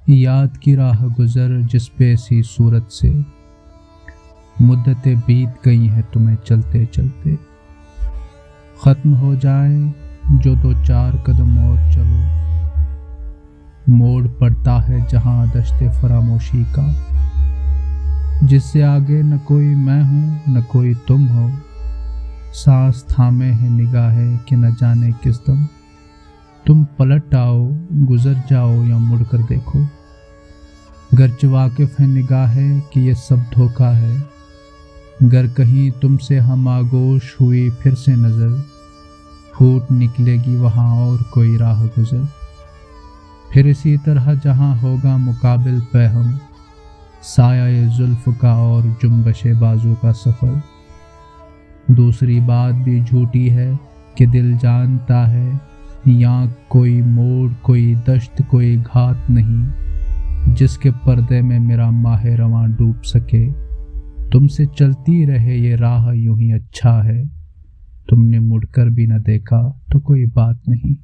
یاد کی راہ گزر جس پہ سی صورت سے مدتیں بیت گئی ہیں تمہیں چلتے چلتے، ختم ہو جائے جو دو چار قدم اور چلو، موڑ پڑتا ہے جہاں دشت فراموشی کا، جس سے آگے نہ کوئی میں ہوں نہ کوئی تم ہو، سانس تھامے ہیں نگاہیں کہ نہ جانے کس دم، تم پلٹ آؤ گزر جاؤ یا مڑ کر دیکھو، گرچہ واقف ہے نگاہیں کہ یہ سب دھوکا ہے، گر کہیں تم سے ہم آگوش ہوئی پھر سے نظر، پھوٹ نکلے گی وہاں اور کوئی راہ گزر، پھر اسی طرح جہاں ہوگا مقابل پہ ہم، سایہ زلف کا اور جنبش بازو کا سفر، دوسری بات بھی جھوٹی ہے کہ دل جانتا ہے یہاں کوئی موڑ کوئی دشت کوئی گھات نہیں جس کے پردے میں میرا ماہ رواں ڈوب سکے، تم سے چلتی رہے یہ راہ یوں ہی اچھا ہے، تم نے مڑ کر بھی نہ دیکھا تو کوئی بات نہیں۔